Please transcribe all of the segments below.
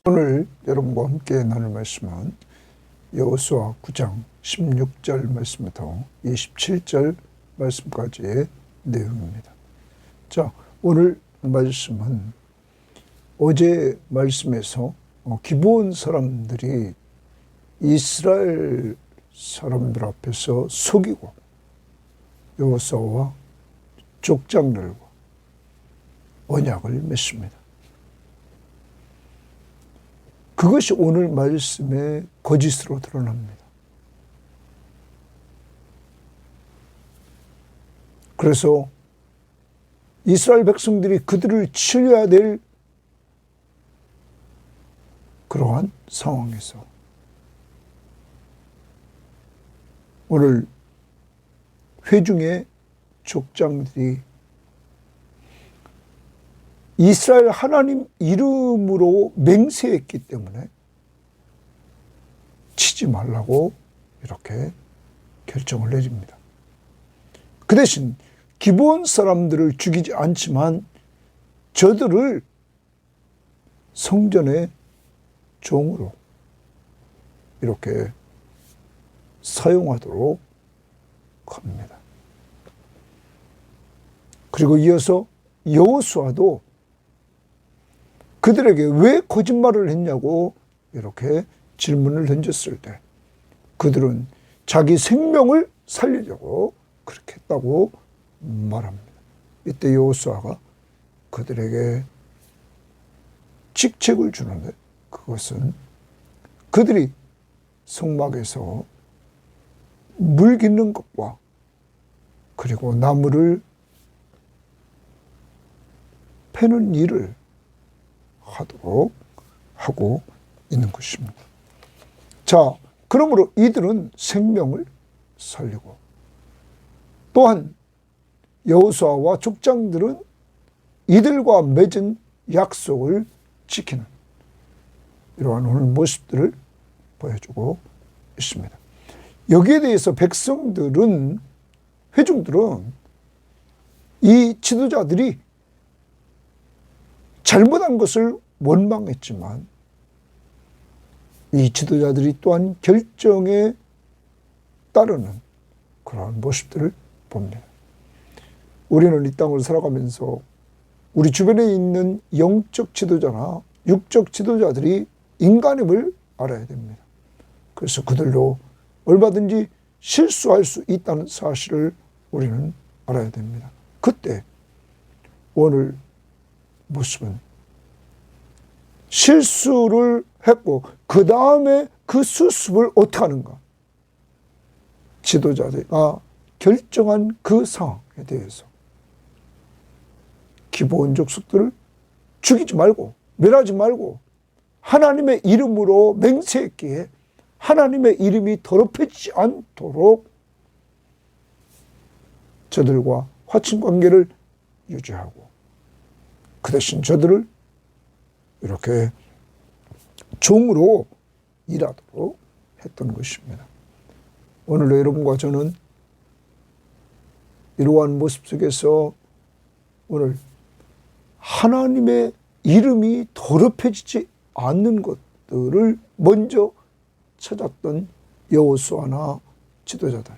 오늘 여러분과 함께 나눌 말씀은 여호수아 9장 16절 말씀부터 27절 말씀까지의 내용입니다. 자, 오늘 말씀은 어제 말씀에서 기브온 사람들이 이스라엘 사람들 앞에서 속이고 여호수아와 족장들과 언약을 맺습니다. 그것이 오늘 말씀의 거짓으로 드러납니다. 그래서 이스라엘 백성들이 그들을 치려야 될 그러한 상황에서 오늘 회중의 족장들이 이스라엘 하나님 이름으로 맹세했기 때문에 치지 말라고 이렇게 결정을 내립니다. 그 대신 기브온 사람들을 죽이지 않지만 저들을 성전의 종으로 이렇게 사용하도록 합니다. 그리고 이어서 여호수아도 그들에게 왜 거짓말을 했냐고 이렇게 질문을 던졌을 때 그들은 자기 생명을 살리려고 그렇게 했다고 말합니다. 이때 여호수아가 그들에게 직책을 주는데 그것은 그들이 성막에서 물 깃는 것과 그리고 나무를 패는 일을 하도록 하고 있는 것입니다. 자, 그러므로 이들은 생명을 살리고 또한 여호수아와 족장들은 이들과 맺은 약속을 지키는 이러한 오늘 모습들을 보여주고 있습니다. 여기에 대해서 백성들은, 회중들은 이 지도자들이 잘못한 것을 원망했지만 이 지도자들이 또한 결정에 따르는 그러한 모습들을 봅니다. 우리는 이 땅을 살아가면서 우리 주변에 있는 영적 지도자나 육적 지도자들이 인간임을 알아야 됩니다. 그래서 그들도 얼마든지 실수할 수 있다는 사실을 우리는 알아야 됩니다. 그때 오늘 모습은 실수를 했고 그 다음에 그 수습을 어떻게 하는가, 지도자가 결정한 그 상황에 대해서 기브온 족속들을 죽이지 말고 멸하지 말고 하나님의 이름으로 맹세했기에 하나님의 이름이 더럽혀지지 않도록 저들과 화친 관계를 유지하고 그 대신 저들을 이렇게 종으로 일하도록 했던 것입니다. 오늘 여러분과 저는 이러한 모습 속에서 오늘 하나님의 이름이 더럽혀지지 않는 것들을 먼저 찾았던 여호수아나 지도자들,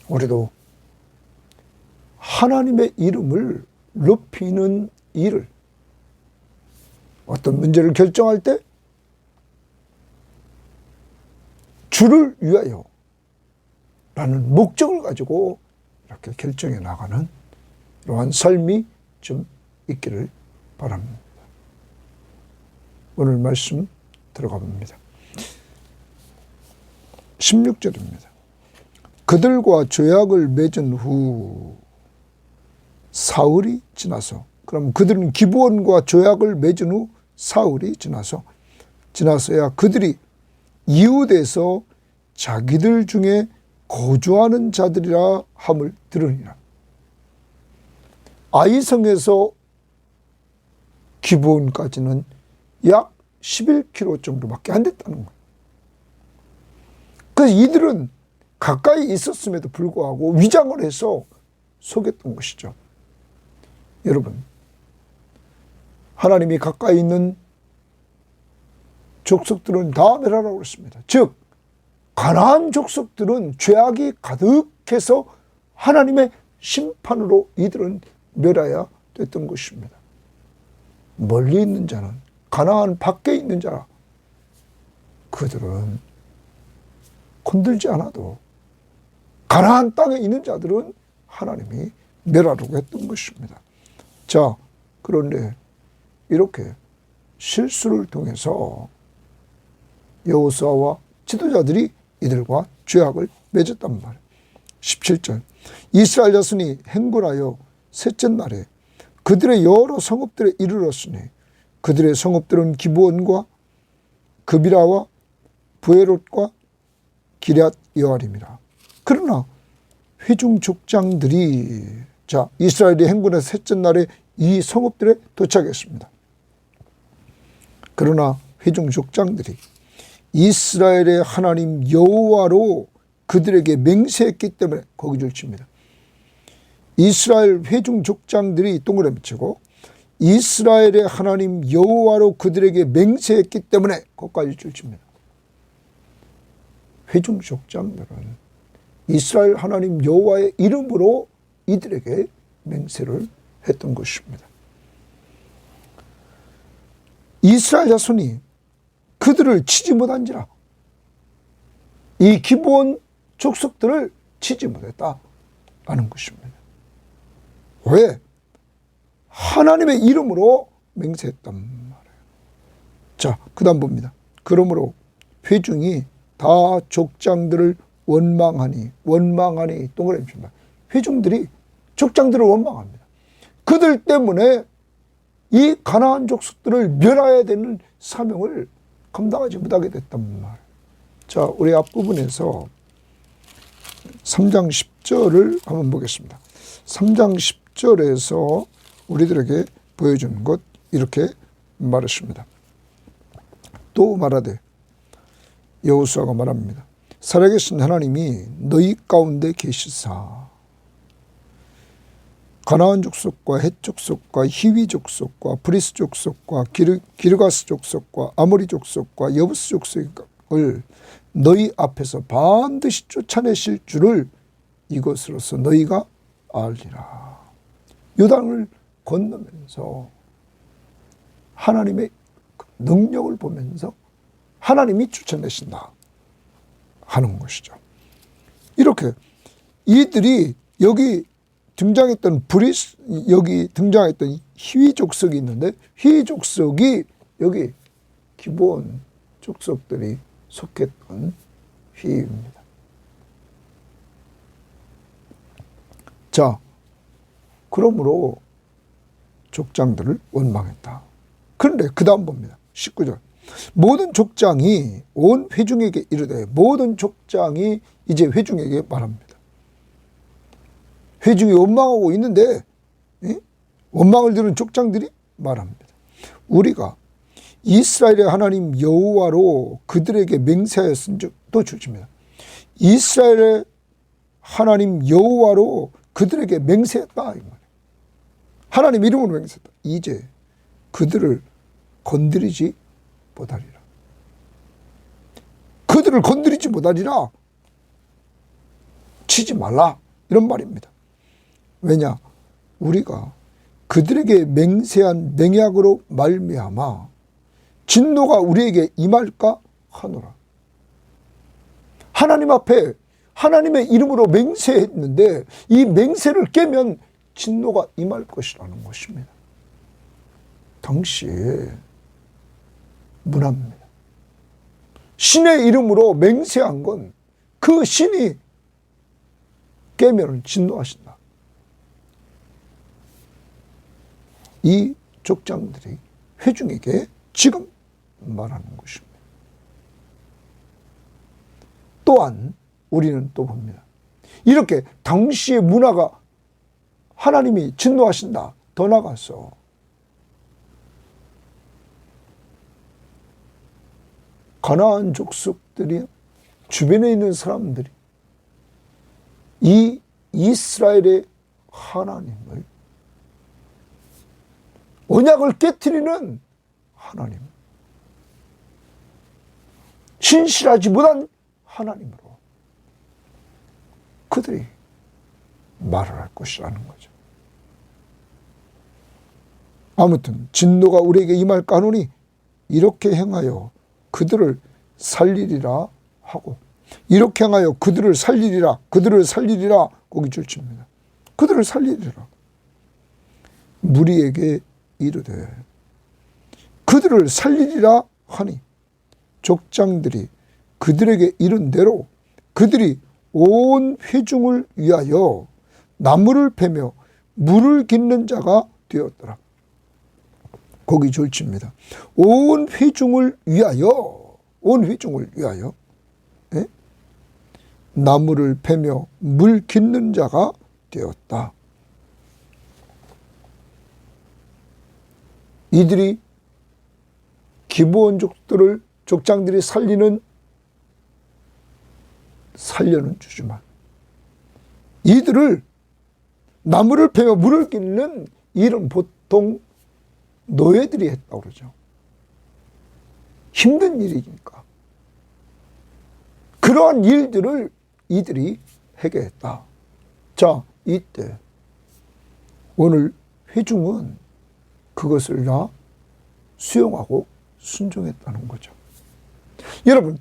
우리도 하나님의 이름을 높이는 일을 어떤 문제를 결정할 때 주를 위하여 라는 목적을 가지고 이렇게 결정해 나가는 이러한 삶이 좀 있기를 바랍니다. 오늘 말씀 들어가 봅니다. 16절입니다. 그들과 조약을 맺은 후 사흘이 지나서, 그럼 그들은 기브온과 조약을 맺은 후 사흘이 지나서야 그들이 이웃에서 자기들 중에 거주하는 자들이라 함을 들으니라. 아이성에서 기브온까지는 약 11km 정도밖에 안 됐다는 거예요. 그래서 이들은 가까이 있었음에도 불구하고 위장을 해서 속였던 것이죠. 여러분, 하나님이 가까이 있는 족속들은 다 멸하라고 했습니다. 즉 가나안 족속들은 죄악이 가득해서 하나님의 심판으로 이들은 멸해야 됐던 것입니다. 멀리 있는 자는, 가나안 밖에 있는 자, 그들은 건들지 않아도 가나안 땅에 있는 자들은 하나님이 멸하려고 했던 것입니다. 자, 그런데 이렇게 실수를 통해서 여호수아와 지도자들이 이들과 죄악을 맺었단 말이에요. 17절, 이스라엘 자손이 행군하여 셋째 날에 그들의 여러 성읍들에 이르렀으니 그들의 성읍들은 기브온과 그비라와 부에롯과 기럇 여아림이라. 그러나 회중 족장들이, 자, 이스라엘이 행군의 셋째 날에 이 성읍들에 도착했습니다. 그러나 회중 족장들이 이스라엘의 하나님 여호와로 그들에게 맹세했기 때문에 거기를 칩니다. 이스라엘 회중 족장들이 동그라미 치고 이스라엘의 하나님 여호와로 그들에게 맹세했기 때문에 거기까지 줄칩니다. 회중 족장들은 이스라엘 하나님 여호와의 이름으로 이들에게 맹세를 했던 것입니다. 이스라엘 자손이 그들을 치지 못한지라, 이 기브온 족속들을 치지 못했다라는 것입니다. 왜? 하나님의 이름으로 맹세했단 말이에요. 자, 그 다음 봅니다. 그러므로 회중이 다 족장들을 원망하니 동그라미 칩니다. 회중들이 족장들을 원망합니다. 그들 때문에 이 가나안 족속들을 멸해야 되는 사명을 감당하지 못하게 됐단 말이에요. 자, 우리 앞부분에서 3장 10절을 한번 보겠습니다. 3장 10절에서 우리들에게 보여주는 것, 이렇게 말했습니다. 또 말하되, 여호수아가 말합니다. 살아계신 하나님이 너희 가운데 계시사 가나안 족속과 헷 족속과 히위 족속과 브리스 족속과 기르가스 족속과 아모리 족속과 여부스 족속을 너희 앞에서 반드시 쫓아내실 줄을 이것으로서 너희가 알리라. 요단을 건너면서 하나님의 능력을 보면서 하나님이 쫓아내신다 하는 것이죠. 이렇게 이들이 여기 등장했던 여기 등장했던 히위 족속이 있는데, 히위 족속이 여기 기브온 족속들이 속했던 히위입니다. 자, 그러므로 족장들을 원망했다. 그런데 그 다음 봅니다. 19절. 모든 족장이 온 회중에게 이르되, 모든 족장이 이제 회중에게 말합니다. 회중이 원망하고 있는데 원망을 들은 족장들이 말합니다. 우리가 이스라엘의 하나님 여호와로 그들에게 맹세하였은즉, 또 주십니다. 이스라엘의 하나님 여호와로 그들에게 맹세했다 이 말이에요. 하나님 이름으로 맹세했다. 이제 그들을 건드리지 못하리라. 그들을 건드리지 못하리라. 치지 말라, 이런 말입니다. 왜냐? 우리가 그들에게 맹세한 맹약으로 말미암아 진노가 우리에게 임할까 하노라. 하나님 앞에 하나님의 이름으로 맹세했는데 이 맹세를 깨면 진노가 임할 것이라는 것입니다. 당시에 문화입니다. 신의 이름으로 맹세한 건 그 신이 깨면 진노하신다. 이 족장들이 회중에게 지금 말하는 것입니다. 또한 우리는 또 봅니다. 이렇게 당시의 문화가 하나님이 진노하신다. 더 나가서 가나안 족속들이, 주변에 있는 사람들이 이 이스라엘의 하나님을, 언약을 깨트리는 하나님, 신실하지 못한 하나님으로 그들이 말을 할 것이라는 거죠. 아무튼 진노가 우리에게 임할까 하노니 이렇게 행하여 그들을 살리리라 하고, 이렇게 행하여 그들을 살리리라, 그들을 살리리라, 거기 줄칩니다. 그들을 살리리라. 무리에게 이르되 그들을 살리리라 하니 족장들이 그들에게 이른 대로 그들이 온 회중을 위하여 나무를 패며 물을 깃는 자가 되었더라. 거기 졸칩니다. 온 회중을 위하여, 온 회중을 위하여, 예? 나무를 패며 물 깃는 자가 되었다. 이들이 기브온족들을 족장들이 살려는 주지만 이들을 나무를 패며 물을 깃는 일은 보통 노예들이 했다고 그러죠. 힘든 일이니까. 그러한 일들을 이들이 해결했다. 자, 이때 오늘 회중은 그것을 다 수용하고 순종했다는 거죠. 여러분,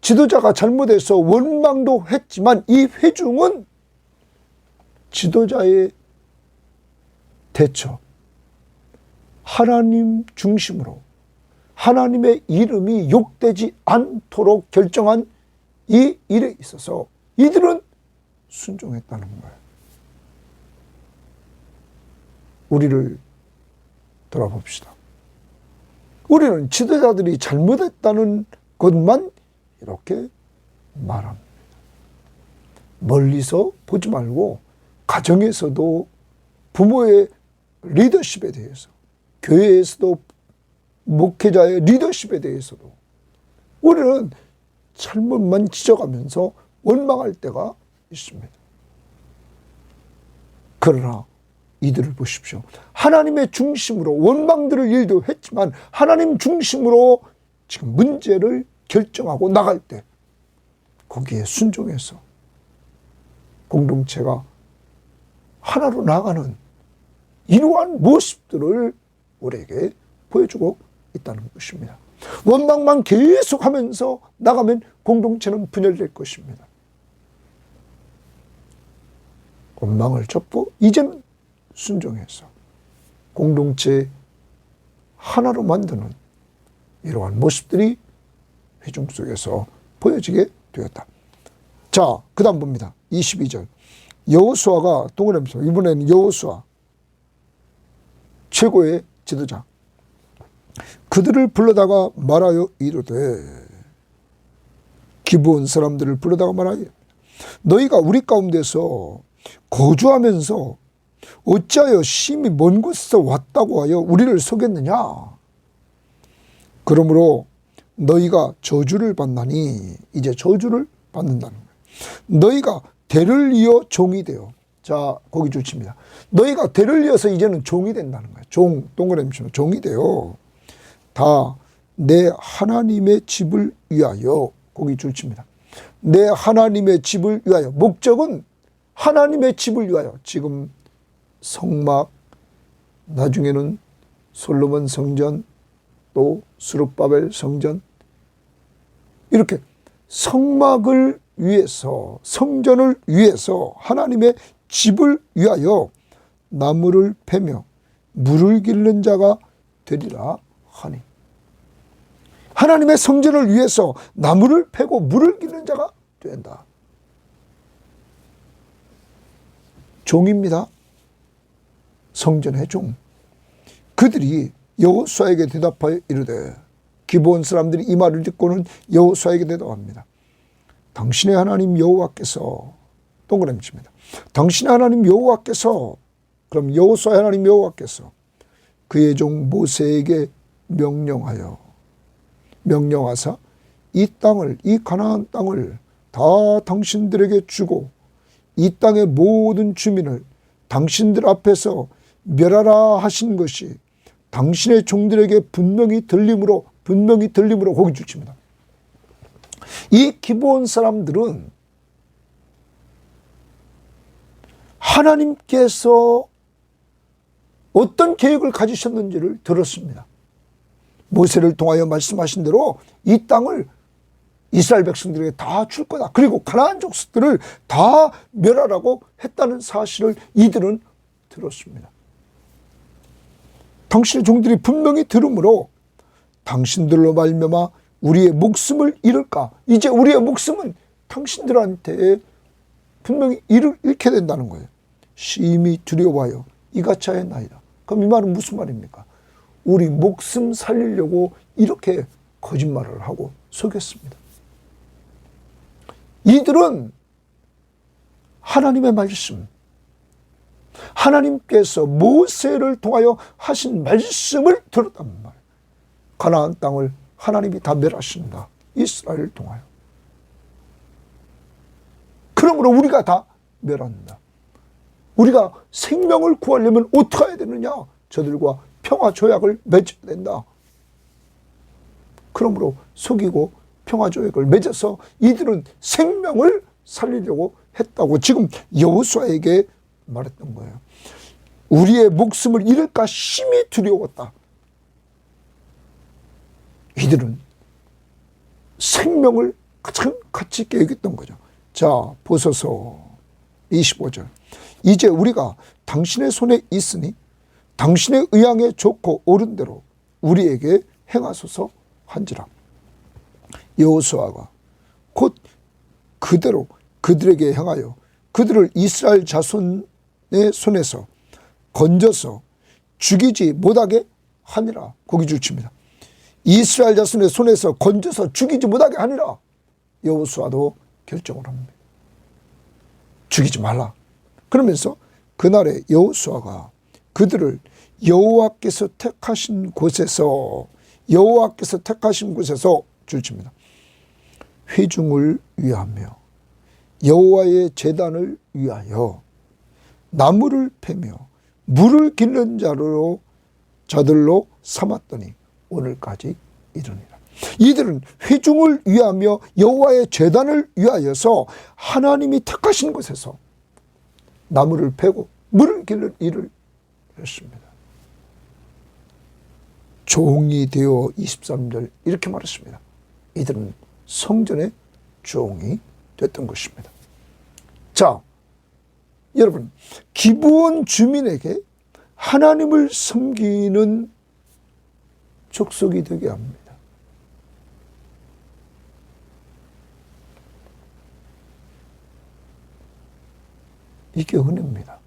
지도자가 잘못해서 원망도 했지만 이 회중은 지도자의 대처, 하나님 중심으로 하나님의 이름이 욕되지 않도록 결정한 이 일에 있어서 이들은 순종했다는 거예요. 우리를 돌아봅시다. 우리는 지도자들이 잘못했다는 것만 이렇게 말합니다. 멀리서 보지 말고 가정에서도 부모의 리더십에 대해서, 교회에서도 목회자의 리더십에 대해서도 우리는 잘못만 지적하면서 원망할 때가 있습니다. 그러나 이들을 보십시오. 하나님의 중심으로 원망들을 일도 했지만 하나님 중심으로 지금 문제를 결정하고 나갈 때 거기에 순종해서 공동체가 하나로 나가는 이러한 모습들을 우리에게 보여주고 있다는 것입니다. 원망만 계속하면서 나가면 공동체는 분열될 것입니다. 원망을 접고 이제는 순종해서 공동체 하나로 만드는 이러한 모습들이 회중 속에서 보여지게 되었다. 자, 그 다음 봅니다. 22절. 여호수아가 동그라미죠. 이번에는 여호수아 최고의 지도자. 그들을 불러다가 말하여 이르되, 기브온 사람들을 불러다가 말하여, 너희가 우리 가운데서 거주하면서 어찌하여 심히 먼 곳에서 왔다고 하여 우리를 속였느냐? 그러므로 너희가 저주를 받나니, 이제 저주를 받는다는 거예요. 너희가 대를 이어 종이 되어, 자, 거기 주칩니다. 너희가 대를 이어서 이제는 종이 된다는 거예요. 종, 동그라미 치면 종이 되어 다 내 하나님의 집을 위하여, 거기 주칩니다. 내 하나님의 집을 위하여. 목적은 하나님의 집을 위하여. 지금 성막, 나중에는 솔로몬 성전, 또 스룹바벨 성전, 이렇게 성막을 위해서, 성전을 위해서 하나님의 집을 위하여 나무를 패며 물을 기르는 자가 되리라 하니, 하나님의 성전을 위해서 나무를 패고 물을 기르는 자가 된다. 종입니다. 성전의 종. 그들이 여호수아에게 대답하여 이르되, 기브온 사람들이 이 말을 듣고는 여호수아에게 대답합니다. 당신의 하나님 여호와께서, 동그라미 칩니다. 당신의 하나님 여호와께서, 그럼 여호수아의 하나님 여호와께서 그의 종 모세에게 명령하사 이 땅을, 이 가나안 땅을 다 당신들에게 주고 이 땅의 모든 주민을 당신들 앞에서 멸하라 하신 것이 당신의 종들에게 분명히 들림으로 고기 주십니다. 이 기브온 사람들은 하나님께서 어떤 계획을 가지셨는지를 들었습니다. 모세를 통하여 말씀하신 대로 이 땅을 이스라엘 백성들에게 다 줄 거다. 그리고 가나안 족속들을 다 멸하라고 했다는 사실을 이들은 들었습니다. 당신의 종들이 분명히 들으므로 당신들로 말미암아 우리의 목숨을 잃을까? 이제 우리의 목숨은 당신들한테 분명히 잃게 된다는 거예요. 심히 두려워하여 이같이 하였나이다. 그럼 이 말은 무슨 말입니까? 우리 목숨 살리려고 이렇게 거짓말을 하고 속였습니다. 이들은 하나님의 말씀, 하나님께서 모세를 통하여 하신 말씀을 들었단 말이에요. 가나안 땅을 하나님이 다 멸하신다. 이스라엘을 통하여. 그러므로 우리가 다 멸한다. 우리가 생명을 구하려면 어떻게 해야 되느냐? 저들과 평화 조약을 맺어야 된다. 그러므로 속이고 평화 조약을 맺어서 이들은 생명을 살리려고 했다고 지금 여호수아에게 말했던 거예요. 우리의 목숨을 잃을까 심히 두려웠다. 이들은 생명을 가장 가치 있게 여겼던 거죠. 자, 보소서 25절. 이제 우리가 당신의 손에 있으니 당신의 의향에 좋고 옳은 대로 우리에게 행하소서 한지라. 여호수아가 곧 그대로 그들에게 행하여 그들을 이스라엘 자손의 손에서 건져서 죽이지 못하게 하니라. 고기 줄칩니다. 이스라엘 자손의 손에서 건져서 죽이지 못하게 하니라. 여호수아도 결정을 합니다. 죽이지 말라. 그러면서 그날에 여호수아가 그들을 여호와께서 택하신 곳에서 줄칩니다. 회중을 위하며 여호와의 제단을 위하여 나무를 패며 물을 기르는 자들로 삼았더니 오늘까지 이르니라. 이들은 회중을 위하며 여호와의 제단을 위하여서 하나님이 택하신 곳에서 나무를 패고 물을 기르는 일을 했습니다. 종이 되어 23절 이렇게 말했습니다. 이들은 성전의 종이 됐던 것입니다. 자, 여러분, 기브온 주민에게 하나님을 섬기는 족속이 되게 합니다. 이게 은혜입니다.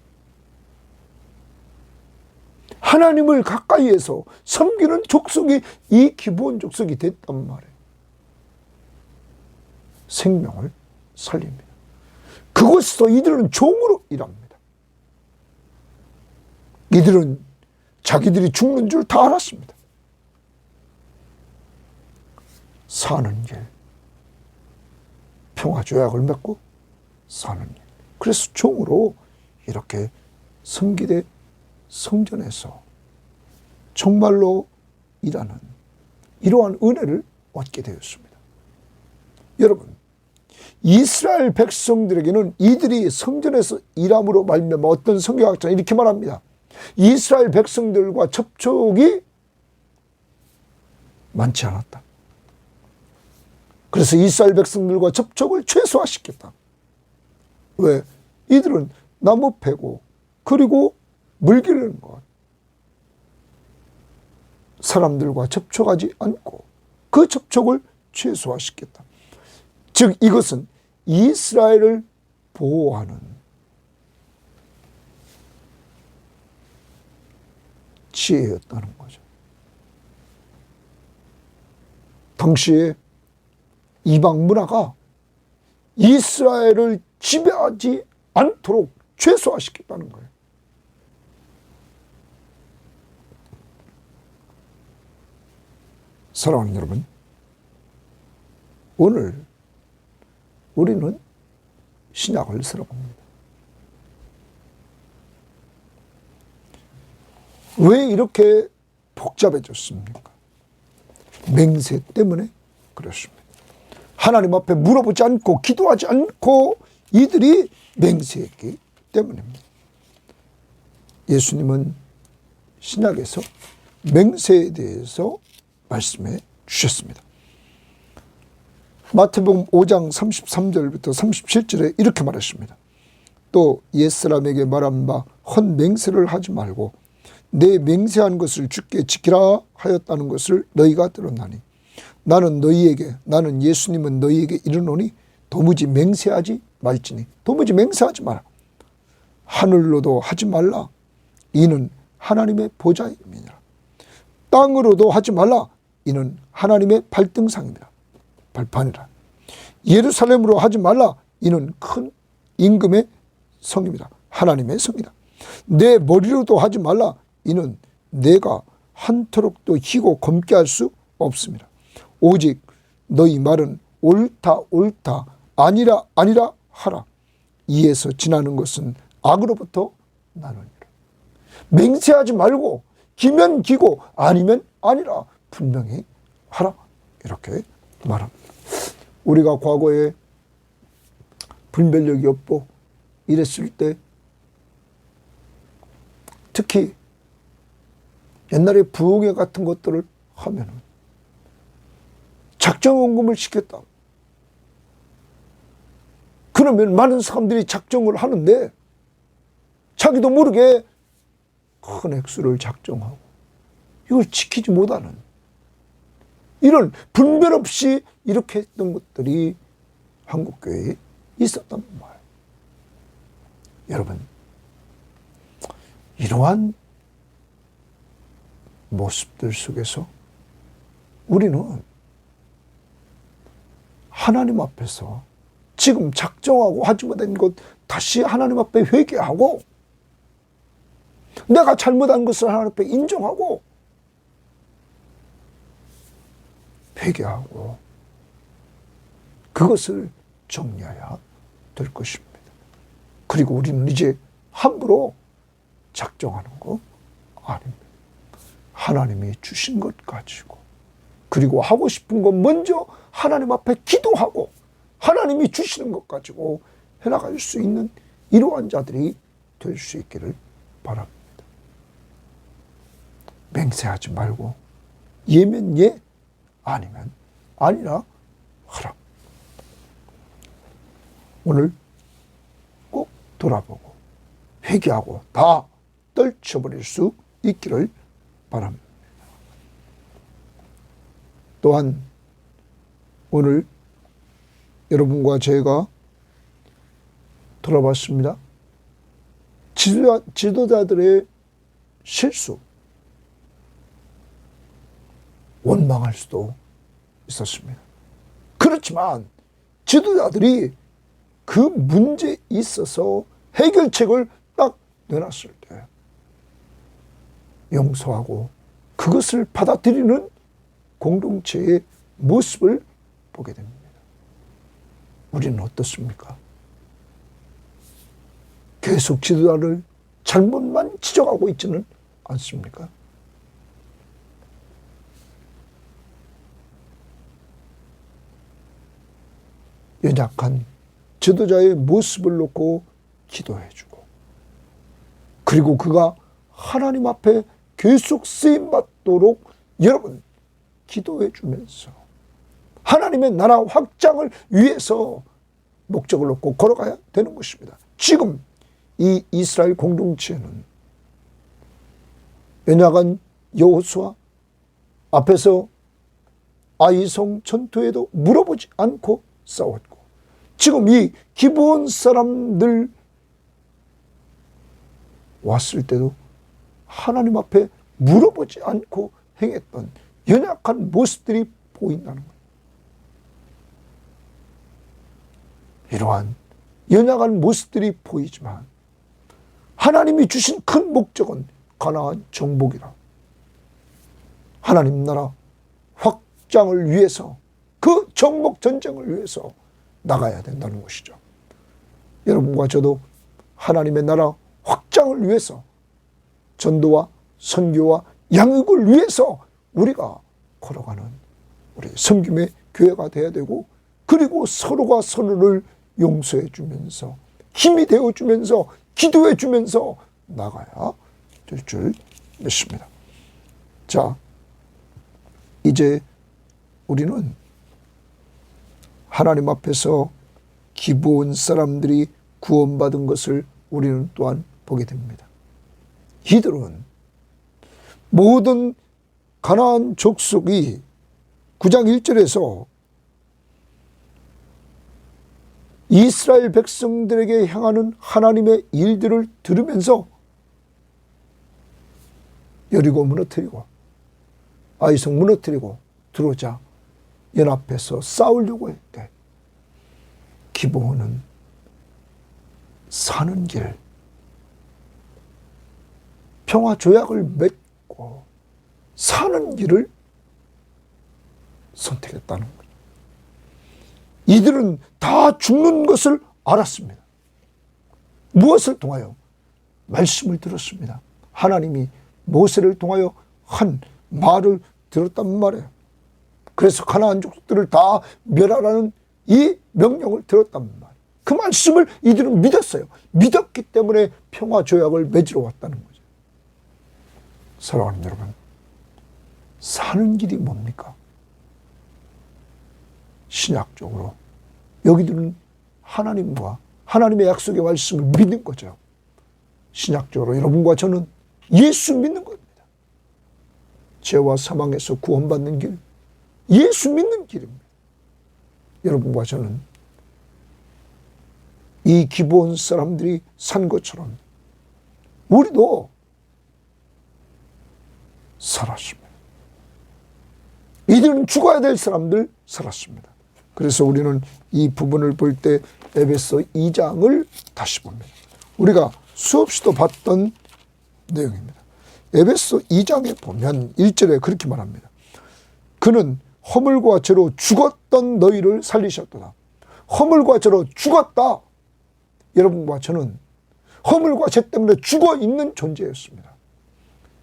하나님을 가까이에서 섬기는 족속이 이 기브온 족속이 됐단 말이에요. 생명을 살립니다. 그곳에서 이들은 종으로 일합니다. 이들은 자기들이 죽는 줄 다 알았습니다. 사는 길, 평화조약을 맺고 사는 길. 그래서 종으로 이렇게 섬기되 성전에서 정말로 일하는 이러한 은혜를 얻게 되었습니다. 여러분, 이스라엘 백성들에게는 이들이 성전에서 일함으로 말미암아 어떤 성경학자는 이렇게 말합니다. 이스라엘 백성들과 접촉이 많지 않았다. 그래서 이스라엘 백성들과 접촉을 최소화시켰다. 왜? 이들은 나무 패고 그리고 물 기르는 것, 사람들과 접촉하지 않고 그 접촉을 최소화시켰다. 즉 이것은 이스라엘을 보호하는 지혜였다는 거죠. 당시에 이방 문화가 이스라엘을 지배하지 않도록 최소화시켰다는 거예요. 사랑하는 여러분, 오늘 우리는 신약을 살아봅니다. 왜 이렇게 복잡해졌습니까? 맹세 때문에 그렇습니다. 하나님 앞에 물어보지 않고 기도하지 않고 이들이 맹세했기 때문입니다. 예수님은 신약에서 맹세에 대해서 말씀해 주셨습니다. 마태복음 5장 33절부터 37절에 이렇게 말했습니다. 또 옛사람에게 말한 바 헛맹세를 하지 말고 내 맹세한 것을 주께 지키라 하였다는 것을 너희가 들었나니 나는 예수님은 너희에게 이르노니 도무지 맹세하지 말지니. 도무지 맹세하지 마라. 하늘로도 하지 말라. 이는 하나님의 보좌임이니라. 땅으로도 하지 말라. 이는 하나님의 발등상이니라. 발판이라. 예루살렘으로 하지 말라. 이는 큰 임금의 성입니다. 하나님의 성이다. 내 머리로도 하지 말라. 이는 내가 한토록도 희고 검게 할 수 없습니다. 오직 너희 말은 옳다 옳다 아니라 아니라 하라. 이에서 지나는 것은 악으로부터 나느니라. 맹세하지 말고 기면 기고 아니면 아니라 분명히 하라. 이렇게 말합니다. 우리가 과거에 분별력이 없고 이랬을 때 특히 옛날에 부흥회 같은 것들을 하면은 작정원금을 시켰다. 그러면 많은 사람들이 작정을 하는데 자기도 모르게 큰 액수를 작정하고 이걸 지키지 못하는 이런 분별 없이 이렇게 했던 것들이 한국교회에 있었단 말이에요. 여러분, 이러한 모습들 속에서 우리는 하나님 앞에서 지금 작정하고 하지 못한 것 다시 하나님 앞에 회개하고 내가 잘못한 것을 하나님 앞에 인정하고 회개하고 그것을 정리해야 될 것입니다. 그리고 우리는 이제 함부로 작정하는 거 아닙니다. 하나님이 주신 것 가지고 그리고 하고 싶은 것 먼저 하나님 앞에 기도하고 하나님이 주시는 것 가지고 해나갈 수 있는 이러한 자들이 될 수 있기를 바랍니다. 맹세하지 말고 예면 예 아니면 아니라 하라. 오늘 꼭 돌아보고 회개하고 다 떨쳐버릴 수 있기를 바랍니다. 또한 오늘 여러분과 제가 돌아봤습니다. 지도자들의 실수, 원망할 수도 있었습니다. 그렇지만 지도자들이 그 문제에 있어서 해결책을 딱 내놨을 때 용서하고 그것을 받아들이는 공동체의 모습을 보게 됩니다. 우리는 어떻습니까? 계속 지도자를 잘못만 지적하고 있지는 않습니까? 연약한 지도자의 모습을 놓고 기도해주고 그리고 그가 하나님 앞에 계속 쓰임받도록 여러분 기도해주면서 하나님의 나라 확장을 위해서 목적을 놓고 걸어가야 되는 것입니다. 지금 이 이스라엘 공동체는 연약한 여호수아 앞에서 아이성 전투에도 물어보지 않고 싸웠고 지금 이 기브온 사람들 왔을 때도 하나님 앞에 물어보지 않고 행했던 연약한 모습들이 보인다는 거예요. 이러한 연약한 모습들이 보이지만 하나님이 주신 큰 목적은 가나안 정복이라. 하나님 나라 확장을 위해서 그 정복 전쟁을 위해서 나가야 된다는 것이죠. 여러분과 저도 하나님의 나라 확장을 위해서 전도와 선교와 양육을 위해서 우리가 걸어가는 우리 섬김의 교회가 되어야 되고, 그리고 서로가 서로를 용서해 주면서 힘이 되어 주면서 기도해 주면서 나가야 될 줄 믿습니다. 자, 이제 우리는 하나님 앞에서 기브온 사람들이 구원받은 것을 우리는 또한 보게 됩니다. 이들은 모든 가나안 족속이 9장 1절에서 이스라엘 백성들에게 향하는 하나님의 일들을 들으면서 여리고 무너뜨리고 아이성 무너뜨리고 들어오자 연합해서 싸우려고 했대. 기브온은 사는 길, 평화 조약을 맺고 사는 길을 선택했다는 거죠. 이들은 다 죽는 것을 알았습니다. 무엇을 통하여? 말씀을 들었습니다. 하나님이 모세를 통하여 한 말을 들었단 말이에요. 그래서 가나안 족속들을 다 멸하라는 이 명령을 들었단 말이에요. 그 말씀을 이들은 믿었어요. 믿었기 때문에 평화 조약을 맺으러 왔다는 거죠. 사랑하는 여러분, 사는 길이 뭡니까? 신약적으로 여기들은 하나님과 하나님의 약속의 말씀을 믿는 거죠. 신약적으로 여러분과 저는 예수 믿는 겁니다. 죄와 사망에서 구원받는 길, 예수 믿는 길입니다. 여러분과 저는 이 기브온 사람들이 산 것처럼 우리도 살았습니다. 이들은 죽어야 될 사람들 살았습니다. 그래서 우리는 이 부분을 볼 때 에베소 2장을 다시 봅니다. 우리가 수없이도 봤던 내용입니다. 에베소 2장에 보면 1절에 그렇게 말합니다. 그는 허물과 죄로 죽었던 너희를 살리셨도다. 허물과 죄로 죽었다. 여러분과 저는 허물과 죄 때문에 죽어 있는 존재였습니다.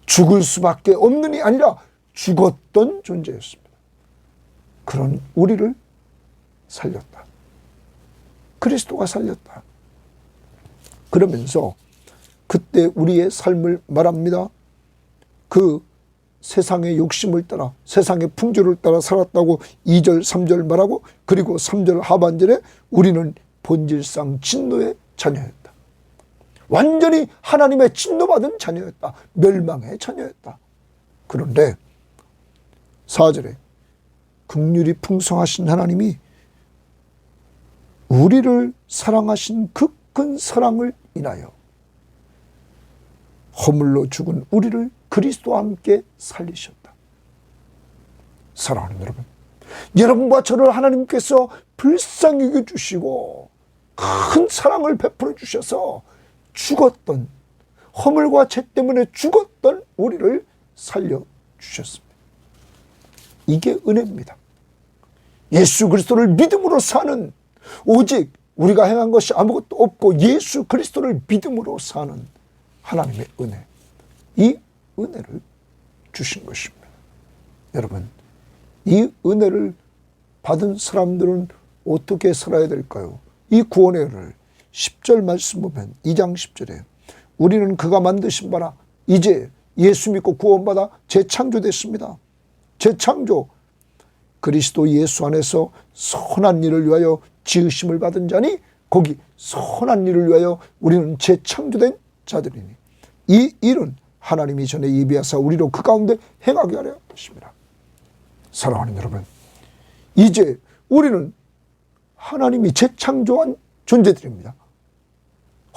죽을 수밖에 없는이 아니라 죽었던 존재였습니다. 그런 우리를 살렸다. 그리스도가 살렸다. 그러면서 그때 우리의 삶을 말합니다. 그 세상의 욕심을 따라 세상의 풍조를 따라 살았다고 2절 3절 말하고, 그리고 3절 하반절에 우리는 본질상 진노의 자녀였다. 완전히 하나님의 진노받은 자녀였다. 멸망의 자녀였다. 그런데 4절에 긍휼이 풍성하신 하나님이 우리를 사랑하신 그 큰 사랑을 인하여 허물로 죽은 우리를 그리스도와 함께 살리셨다. 사랑하는 여러분, 여러분과 저를 하나님께서 불쌍히 여겨주시고 큰 사랑을 베풀어 주셔서 죽었던, 허물과 죄 때문에 죽었던 우리를 살려주셨습니다. 이게 은혜입니다. 예수 그리스도를 믿음으로 사는, 오직 우리가 행한 것이 아무것도 없고 예수 그리스도를 믿음으로 사는 하나님의 은혜, 이 은혜를 주신 것입니다. 여러분, 이 은혜를 받은 사람들은 어떻게 살아야 될까요? 이 구원의 은혜를 10절 말씀 보면 2장 10절에 우리는 그가 만드신 바라 이제 예수 믿고 구원받아 재창조됐습니다. 재창조, 그리스도 예수 안에서 선한 일을 위하여 지으심을 받은 자니 거기 선한 일을 위하여 우리는 재창조된 자들이니 이 일은 하나님이 전에 예비하사 우리로 그 가운데 행하게 하려 하십니다. 사랑하는 여러분, 이제 우리는 하나님이 재창조한 존재들입니다.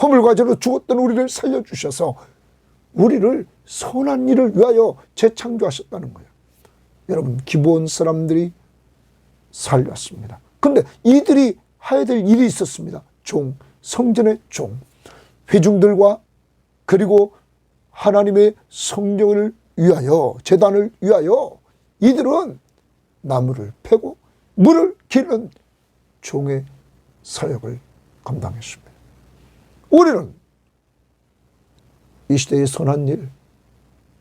허물과 죄로 죽었던 우리를 살려주셔서 우리를 선한 일을 위하여 재창조하셨다는 거예요. 여러분, 기브온 사람들이 살렸습니다. 그런데 이들이 해야 될 일이 있었습니다. 종, 성전의 종, 회중들과 그리고 하나님의 성령을 위하여, 제단을 위하여 이들은 나무를 패고 물을 기르는 종의 사역을 감당했습니다. 우리는 이 시대의 선한 일,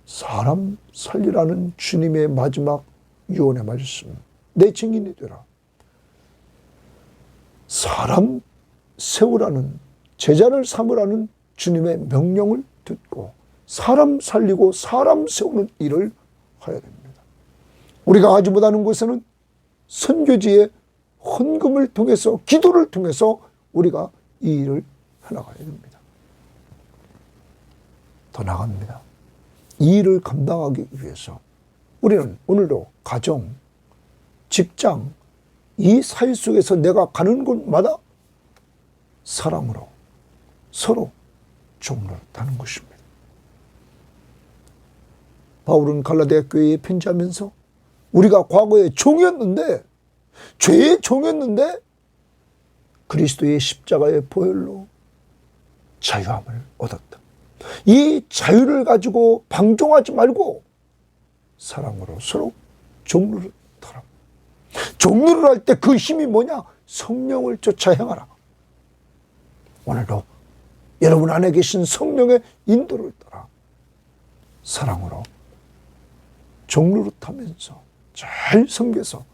사람 살리라는 주님의 마지막 유언의 말씀, 내 증인이 되라. 사람 세우라는, 제자를 삼으라는 주님의 명령을 듣고 사람 살리고 사람 세우는 일을 해야 됩니다. 우리가 하지 못하는 것에는 선교지의 헌금을 통해서, 기도를 통해서 우리가 이 일을 해나가야 됩니다. 더 나아갑니다. 이 일을 감당하기 위해서 우리는 오늘도 가정, 직장, 이 사회 속에서 내가 가는 곳마다 사랑으로 서로 종노릇하는 것입니다. 바울은 갈라디아 교회에 편지하면서 우리가 과거에 종이었는데, 죄의 종이었는데 그리스도의 십자가의 보혈로 자유함을 얻었다. 이 자유를 가지고 방종하지 말고 사랑으로 서로 종노릇하라. 종노릇 할 때 그 힘이 뭐냐? 성령을 쫓아 행하라. 오늘도 여러분 안에 계신 성령의 인도를 따라 사랑으로 종노릇하면서 잘 섬겨서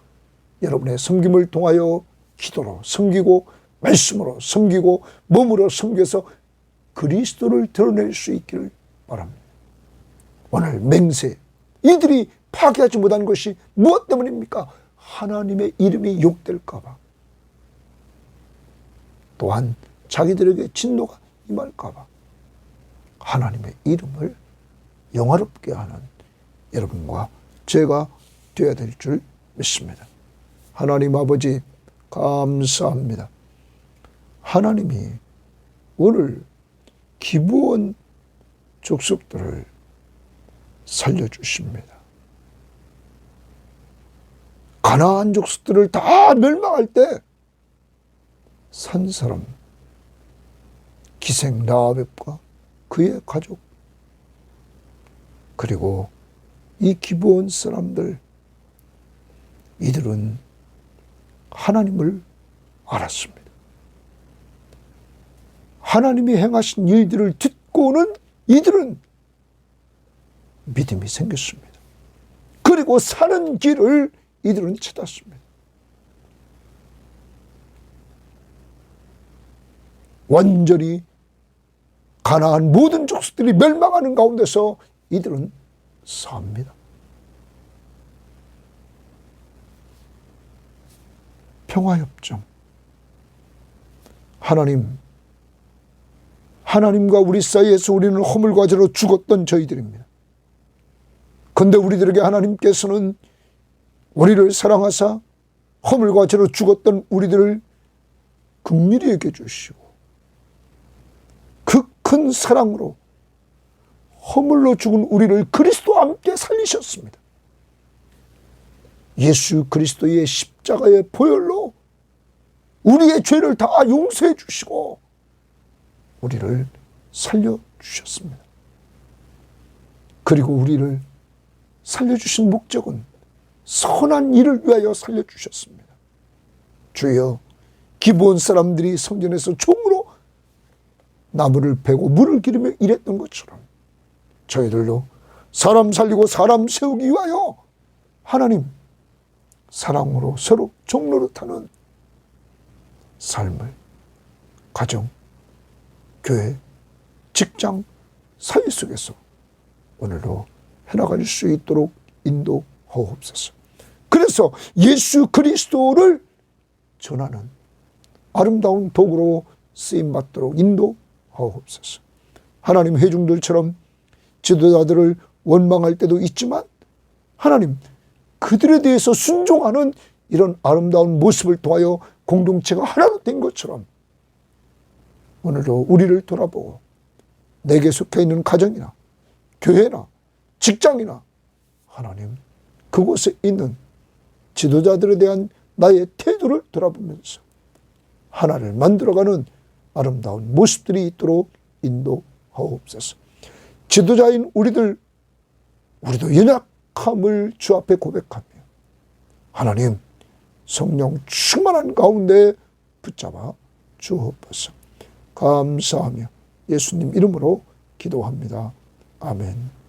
여러분의 섬김을 통하여 기도로 섬기고 말씀으로 섬기고 몸으로 섬겨서 그리스도를 드러낼 수 있기를 바랍니다. 오늘 맹세, 이들이 파괴하지 못한 것이 무엇 때문입니까? 하나님의 이름이 욕될까 봐. 또한 자기들에게 진노가 임할까 봐. 하나님의 이름을 영화롭게 하는 여러분과 제가 되어야 될 줄 믿습니다. 하나님 아버지 감사합니다. 하나님이 오늘 기브온 족속들을 살려주십니다. 가나안 족속들을 다 멸망할 때 산 사람 기생 라합과 그의 가족, 그리고 이 기브온 사람들, 이들은 하나님을 알았습니다. 하나님이 행하신 일들을 듣고는 이들은 믿음이 생겼습니다. 그리고 사는 길을 이들은 찾았습니다. 완전히 가나안 모든 족속들이 멸망하는 가운데서 이들은 삽니다. 평화협정. 하나님과 우리 사이에서 우리는 허물과 죄로 죽었던 저희들입니다. 그런데 우리들에게 하나님께서는 우리를 사랑하사 허물과 죄로 죽었던 우리들을 긍휼히 여겨주시고 그 큰 사랑으로 허물로 죽은 우리를 그리스도와 함께 살리셨습니다. 예수 그리스도의 십자가의 보혈로 우리의 죄를 다 용서해 주시고 우리를 살려주셨습니다. 그리고 우리를 살려주신 목적은 선한 일을 위하여 살려주셨습니다. 주여, 기브온 사람들이 성전에서 종으로 나무를 베고 물을 기르며 일했던 것처럼 저희들도 사람 살리고 사람 세우기 위하여 하나님 사랑으로 서로 종노릇하는 삶을 가정, 교회, 직장, 사회 속에서 오늘도 해나갈 수 있도록 인도하옵소서. 그래서 예수 그리스도를 전하는 아름다운 도구로 쓰임받도록 인도하옵소서. 하나님, 회중들처럼 지도자들을 원망할 때도 있지만 하나님, 그들에 대해서 순종하는 이런 아름다운 모습을 통하여 공동체가 하나로 된 것처럼 오늘도 우리를 돌아보고 내게 속해 있는 가정이나 교회나 직장이나 하나님, 그곳에 있는 지도자들에 대한 나의 태도를 돌아보면서 하나를 만들어가는 아름다운 모습들이 있도록 인도하옵소서. 지도자인 우리도 연약함을 주 앞에 고백하며 하나님, 성령 충만한 가운데 붙잡아 주옵소서. 감사하며 예수님 이름으로 기도합니다. 아멘.